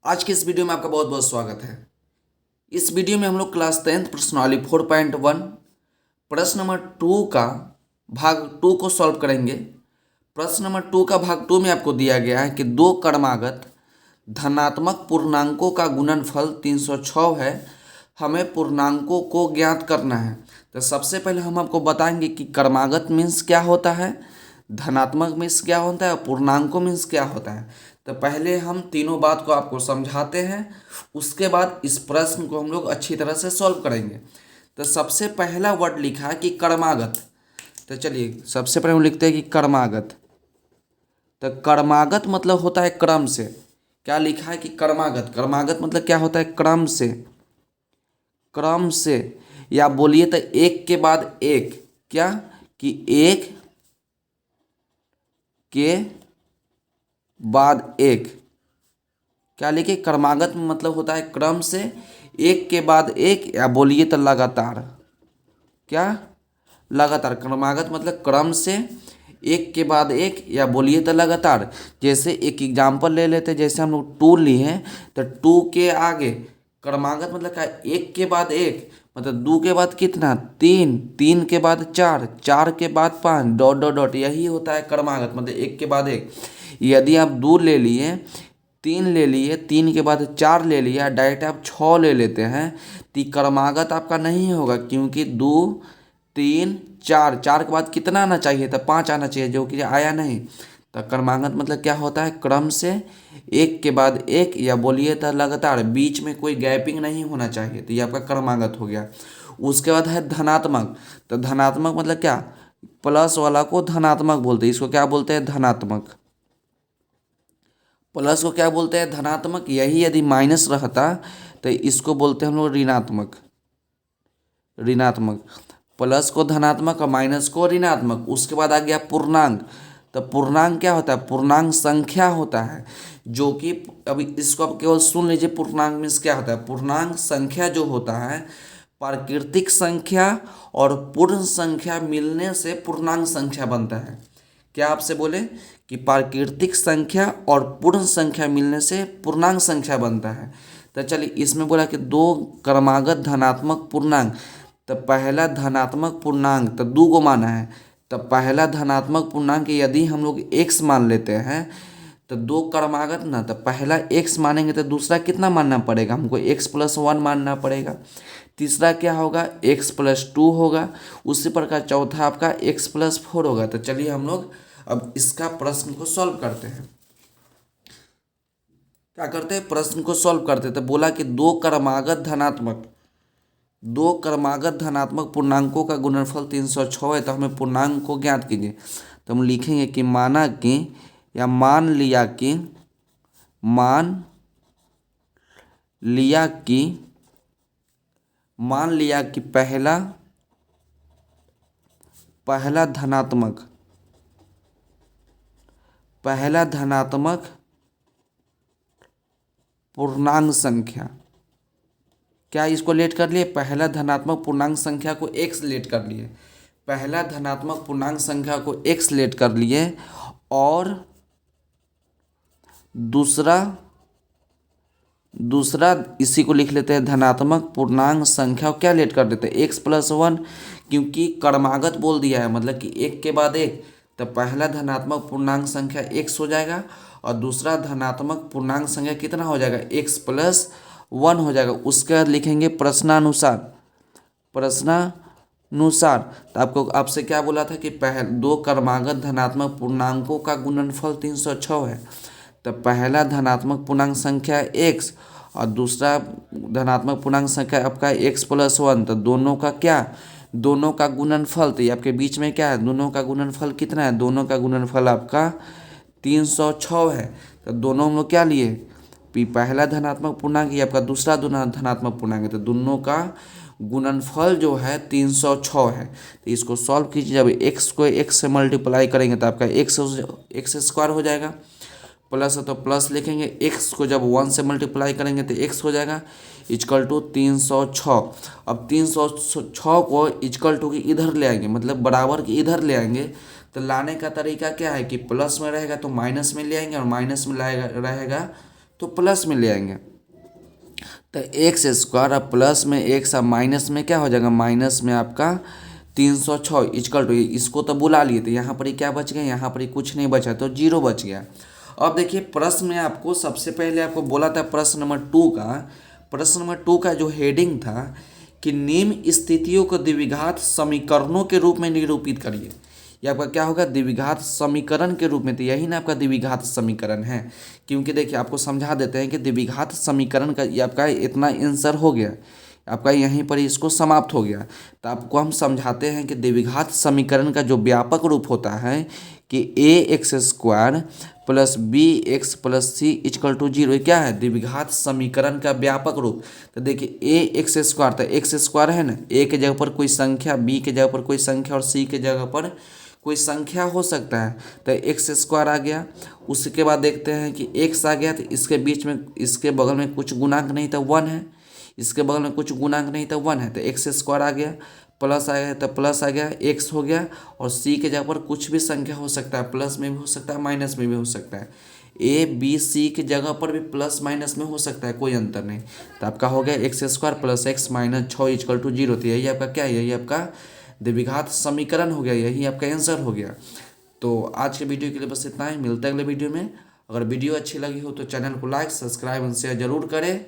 आज के इस वीडियो में आपका बहुत बहुत स्वागत है। इस वीडियो में हम लोग क्लास 10th प्रश्नावली 4.1 प्रश्न नंबर 2 का भाग 2 को सॉल्व करेंगे। प्रश्न नंबर 2 का भाग 2 में आपको दिया गया है कि दो क्रमागत धनात्मक पूर्णांकों का गुणनफल 306 है। हमें पूर्णांकों को ज्ञात करना है। तो सबसे पहले हम आपको बताएंगे कि क्रमागत मीन्स क्या होता है, धनात्मक मीन्स क्या होता है, पूर्णांकों मीन्स क्या होता है। तो पहले हम तीनों बात को आपको समझाते हैं, उसके बाद इस प्रश्न को हम लोग अच्छी तरह से सॉल्व करेंगे। तो सबसे पहला वर्ड लिखा है कि क्रमागत। तो चलिए सबसे पहले हम लिखते हैं कि क्रमागत। तो क्रमागत मतलब होता है क्रम से। क्या लिखा है कि क्रमागत, क्रमागत मतलब क्या होता है, क्रम से। क्रम से या बोलिए तो एक के बाद एक, क्या कि एक के बाद एक। क्या लिखे, क्रमागत में मतलब होता है क्रम से, एक के बाद एक, या बोलिए तो लगातार। क्या, लगातार। क्रमागत मतलब क्रम से, एक के बाद एक, या बोलिए तो लगातार। जैसे एक एग्जाम्पल ले लेते, जैसे हम लोग टू लिए हैं तो टू के आगे क्रमागत मतलब क्या, एक के बाद एक मतलब दो के बाद कितना, तीन, तीन के बाद चार, चार के बाद पाँच, डॉट डॉट डॉट, यही होता है क्रमागत मतलब एक के बाद एक। यदि आप दो ले लिए, तीन ले लिए, तीन के बाद चार ले लिया, डायरेक्ट आप छः ले लेते हैं तो क्रमागत आपका नहीं होगा, क्योंकि दो, तीन, चार, चार के बाद कितना आना चाहिए था, पाँच आना चाहिए, जो कि आया नहीं। तो क्रमागत मतलब क्या होता है, क्रम से, एक के बाद एक, या बोलिए तो लगातार, बीच में कोई गैपिंग नहीं होना चाहिए, तो ये आपका क्रमागत हो गया। उसके बाद है धनात्मक। तो धनात्मक मतलब क्या, प्लस वाला को धनात्मक बोलते हैं, इसको क्या बोलते हैं, धनात्मक। प्लस को क्या बोलते हैं, धनात्मक। यही यदि माइनस रहता तो इसको बोलते हैं हम लोग ऋणात्मक। ऋणात्मक, प्लस को धनात्मक और माइनस को ऋणात्मक। उसके बाद आ गया पूर्णांक। तो पूर्णांक क्या होता है, पूर्णांक संख्या होता है, जो कि अभी इसको आप केवल सुन लीजिए। पूर्णांक मीन्स क्या होता है, पूर्णांक संख्या जो होता है, प्राकृतिक संख्या और पूर्ण संख्या मिलने से पूर्णांक संख्या बनता है। क्या आपसे बोले कि प्राकृतिक संख्या और पूर्ण संख्या मिलने से पूर्णांक संख्या बनता है। तो चलिए इसमें बोला कि दो क्रमागत धनात्मक पूर्णांक। तो पहला धनात्मक पूर्णांक, तो दो को माना है, तो पहला धनात्मक पूर्णांक यदि हम लोग x मान लेते हैं, तो दो क्रमागत ना, तो पहला x मानेंगे तो दूसरा कितना मानना पड़ेगा, हमको x+1 मानना पड़ेगा। तीसरा क्या होगा, x+2 होगा। उसी प्रकार चौथा आपका x+4 होगा। तो चलिए हम लोग अब इसका प्रश्न को सॉल्व करते हैं। क्या करते हैं, प्रश्न को सॉल्व करते हैं। तो बोला कि दो क्रमागत धनात्मक पूर्णांकों का गुणनफल 306 है। तो हमें पूर्णांक को ज्ञात कीजिए। तो हम लिखेंगे कि माना कि, या मान लिया कि, मान लिया कि, मान लिया कि पहला धनात्मक पूर्णांक संख्या, क्या इसको लेट कर लिए, पहला धनात्मक पूर्णांक संख्या को x लेट कर लिए, पहला धनात्मक पूर्णांक संख्या को x लेट कर लिए, और दूसरा इसी को लिख लेते हैं धनात्मक पूर्णांक संख्या को क्या लेट कर देते हैं, x+1, क्योंकि क्रमागत बोल दिया है मतलब कि एक के बाद एक। तो पहला धनात्मक पूर्णांक संख्या x हो जाएगा, और दूसरा धनात्मक पूर्णांक संख्या कितना हो जाएगा, x+1 हो जाएगा। उसके बाद लिखेंगे प्रश्नानुसार। तो आपसे क्या बोला था कि दो क्रमागत धनात्मक पूर्णांकों का गुणनफल 306 है। तो पहला धनात्मक पूर्णांक संख्या x और दूसरा धनात्मक पूर्णांक संख्या आपका x+1। तो दोनों का क्या, दोनों का गुणनफल, तो ये आपके बीच में क्या है, दोनों का गुणनफल कितना है, दोनों का गुणनफल आपका 306 है। तो दोनों हम लोग क्या लिए, पहला धनात्मक पूर्णांक, ये आपका दूसरा धनात्मक पूर्णांक है। तो दोनों का गुणनफल जो है 306 है। तो इसको सॉल्व कीजिए। जब x को x से मल्टीप्लाई करेंगे तो आपका x² हो जाएगा। प्लस है तो प्लस लिखेंगे, x को जब 1 से मल्टीप्लाई करेंगे तो x हो जाएगा, = 306। अब 306 को = के इधर ले आएंगे, मतलब बराबर के इधर ले आएंगे। तो लाने का तरीका क्या है कि प्लस में रहेगा तो माइनस में ले आएंगे, और माइनस में रहेगा तो प्लस में ले आएंगे। तो एक्स स्क्वायर अब प्लस में एक्स अब माइनस में क्या हो जाएगा, माइनस में आपका 306 इक्वल टू, इसको तो बुला लिए थे, यहाँ पर ही क्या बच गया, यहाँ पर ही कुछ नहीं बचा तो जीरो बच गया। अब देखिए प्रश्न में आपको सबसे पहले आपको बोला था प्रश्न नंबर टू का जो हेडिंग था कि निम्न स्थितियों को द्विघात समीकरणों के रूप में निरूपित करिए। ये आपका क्या होगा, द्विघात समीकरण के रूप में। तो यही ना आपका द्विघात समीकरण है, क्योंकि देखिए आपको समझा देते हैं कि द्विघात समीकरण का ये आपका इतना आंसर हो गया, आपका यहीं पर ही इसको समाप्त हो गया। तो आपको हम समझाते हैं कि द्विघात समीकरण का जो व्यापक रूप होता है कि a x square plus b x plus c equal to zero, क्या है, द्विघात समीकरण का व्यापक रूप। तो देखिए ए एक्स स्क्वायर, तो एक्स स्क्वायर है ना, ए के जगह पर कोई संख्या, बी के जगह पर कोई संख्या और सी के जगह पर कोई संख्या हो सकता है, तो एक्स स्क्वायर आ गया। उसके बाद देखते हैं कि एक्स आ गया, तो इसके बीच में इसके बगल में कुछ गुणांक नहीं था, वन है, इसके बगल में कुछ गुणांक नहीं था, वन है, तो एक्स स्क्वायर आ गया, प्लस आ गया तो प्लस आ गया, एक्स हो गया, और सी के जगह पर कुछ भी संख्या हो सकता है, प्लस में भी हो सकता है, माइनस में भी हो सकता है, ए बी सी की जगह पर भी प्लस माइनस में हो सकता है, कोई अंतर नहीं। तो आपका हो गया x square plus x minus 6 equal to zero. तो यही आपका क्या है, यही आपका द्विघात समीकरण हो गया, यही आपका आंसर हो गया। तो आज के वीडियो के लिए बस इतना ही, मिलता है अगले वीडियो में। अगर वीडियो अच्छी लगी हो तो चैनल को लाइक सब्सक्राइब और शेयर जरूर करें।